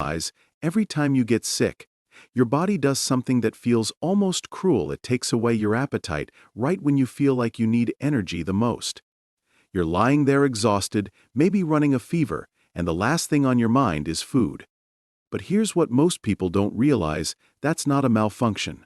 realize, every time you get sick, your body does something that feels almost cruel. It takes away your appetite right when you feel like you need energy the most. You're lying there exhausted, maybe running a fever, and the last thing on your mind is food. But here's what most people don't realize: that's not a malfunction.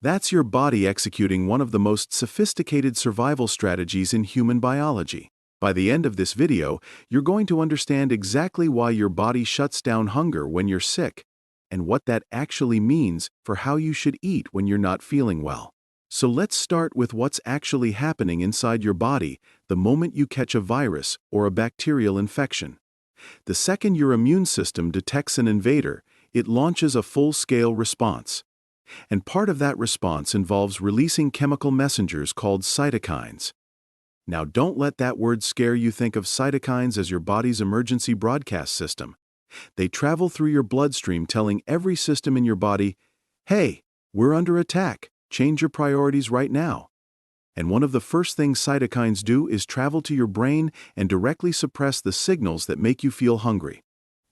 That's your body executing one of the most sophisticated survival strategies in human biology. By the end of this video, you're going to understand exactly why your body shuts down hunger when you're sick, and what that actually means for how you should eat when you're not feeling well. So let's start with what's actually happening inside your body the moment you catch a virus or a bacterial infection. The second your immune system detects an invader, it launches a full-scale response. And part of that response involves releasing chemical messengers called cytokines. Now, don't let that word scare you. Think of cytokines as your body's emergency broadcast system. They travel through your bloodstream telling every system in your body, "Hey, we're under attack. Change your priorities right now." And one of the first things cytokines do is travel to your brain and directly suppress the signals that make you feel hungry.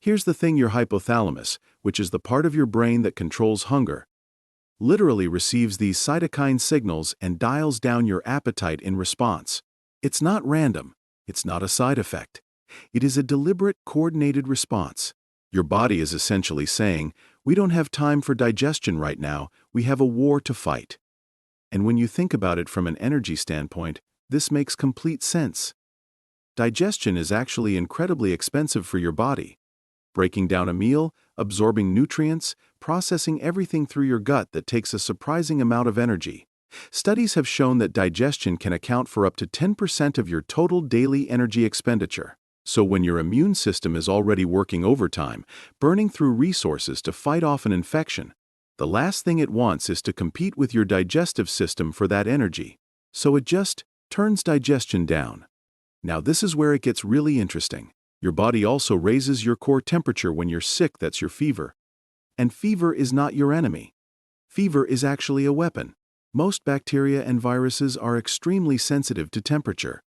Here's the thing: your hypothalamus, which is the part of your brain that controls hunger, literally receives these cytokine signals and dials down your appetite in response. It's not random. It's not a side effect. It is a deliberate, coordinated response. Your body is essentially saying, "We don't have time for digestion right now. We have a war to fight." And when you think about it from an energy standpoint, this makes complete sense. Digestion is actually incredibly expensive for your body. Breaking down a meal, absorbing nutrients, processing everything through your gut, that takes a surprising amount of energy. Studies have shown that digestion can account for up to 10% of your total daily energy expenditure. So when your immune system is already working overtime, burning through resources to fight off an infection, the last thing it wants is to compete with your digestive system for that energy. So it just turns digestion down. Now this is where it gets really interesting. Your body also raises your core temperature when you're sick. That's your fever. And fever is not your enemy. Fever is actually a weapon. Most bacteria and viruses are extremely sensitive to temperature.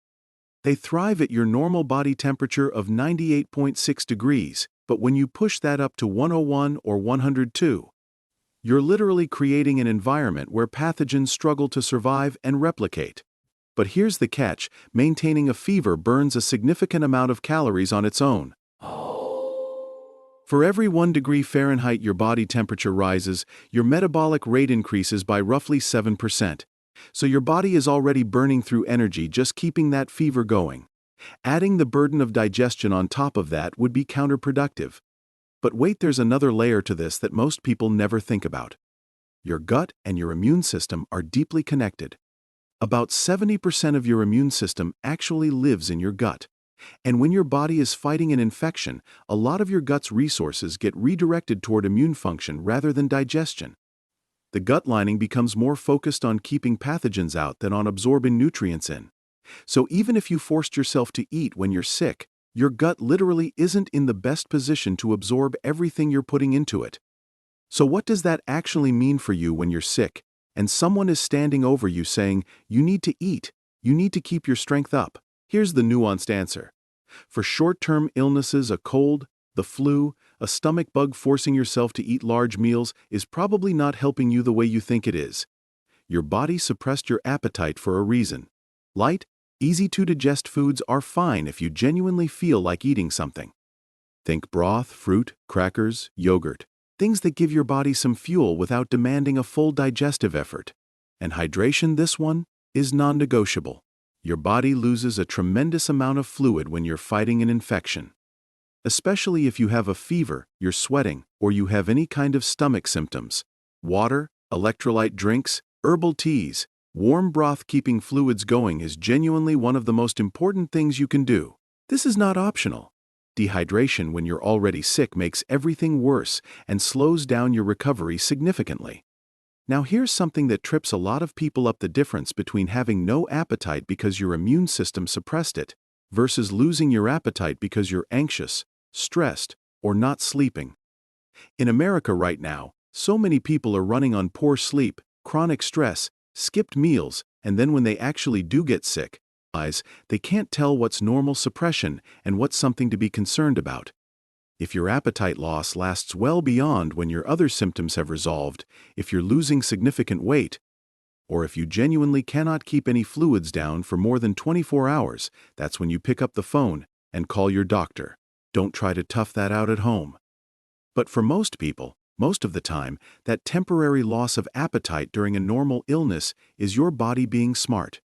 They thrive at your normal body temperature of 98.6 degrees, but when you push that up to 101 or 102, you're literally creating an environment where pathogens struggle to survive and replicate. But here's the catch: maintaining a fever burns a significant amount of calories on its own. For every 1 degree Fahrenheit your body temperature rises, your metabolic rate increases by roughly 7%. So your body is already burning through energy just keeping that fever going. Adding the burden of digestion on top of that would be counterproductive. But wait, there's another layer to this that most people never think about. Your gut and your immune system are deeply connected. About 70% of your immune system actually lives in your gut. And when your body is fighting an infection, a lot of your gut's resources get redirected toward immune function rather than digestion. The gut lining becomes more focused on keeping pathogens out than on absorbing nutrients in. So even if you forced yourself to eat when you're sick, your gut literally isn't in the best position to absorb everything you're putting into it. So what does that actually mean for you when you're sick, and someone is standing over you saying, "You need to eat, you need to keep your strength up"? Here's the nuanced answer. For short-term illnesses, a cold, the flu, a stomach bug, forcing yourself to eat large meals is probably not helping you the way you think it is. Your body suppressed your appetite for a reason. Light, easy-to-digest foods are fine if you genuinely feel like eating something. Think broth, fruit, crackers, yogurt, things that give your body some fuel without demanding a full digestive effort. And hydration, this one, is non-negotiable. Your body loses a tremendous amount of fluid when you're fighting an infection. Especially if you have a fever, you're sweating, or you have any kind of stomach symptoms. Water, electrolyte drinks, herbal teas, warm broth, keeping fluids going is genuinely one of the most important things you can do. This is not optional. Dehydration when you're already sick makes everything worse and slows down your recovery significantly. Now here's something that trips a lot of people up: the difference between having no appetite because your immune system suppressed it versus losing your appetite because you're anxious, stressed, or not sleeping. In America right now, so many people are running on poor sleep, chronic stress, skipped meals, and then when they actually do get sick, they can't tell what's normal suppression and what's something to be concerned about. If your appetite loss lasts well beyond when your other symptoms have resolved, if you're losing significant weight, or if you genuinely cannot keep any fluids down for more than 24 hours, that's when you pick up the phone and call your doctor. Don't try to tough that out at home. But for most people, most of the time, that temporary loss of appetite during a normal illness is your body being smart.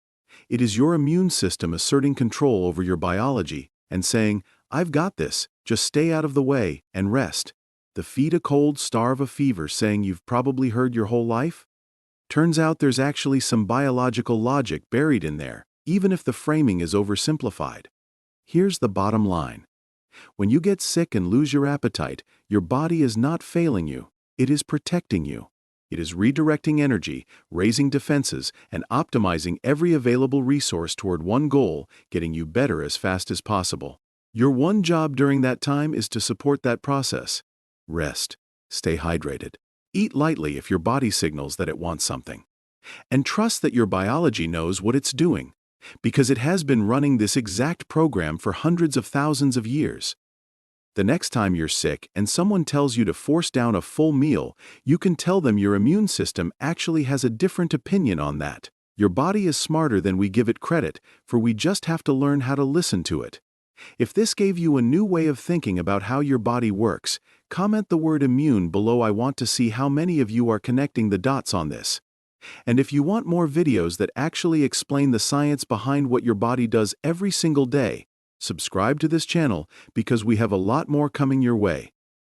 It is your immune system asserting control over your biology and saying, "I've got this, just stay out of the way and rest." The feed a cold, starve a fever saying you've probably heard your whole life? Turns out there's actually some biological logic buried in there, even if the framing is oversimplified. Here's the bottom line. When you get sick and lose your appetite, your body is not failing you, it is protecting you. It is redirecting energy, raising defenses, and optimizing every available resource toward one goal, getting you better as fast as possible. Your one job during that time is to support that process. Rest. Stay hydrated. Eat lightly if your body signals that it wants something. And trust that your biology knows what it's doing, because it has been running this exact program for hundreds of thousands of years. The next time you're sick and someone tells you to force down a full meal, you can tell them your immune system actually has a different opinion on that. Your body is smarter than we give it credit, for we just have to learn how to listen to it. If this gave you a new way of thinking about how your body works, comment the word immune below. I want to see how many of you are connecting the dots on this. And if you want more videos that actually explain the science behind what your body does every single day, subscribe to this channel because we have a lot more coming your way.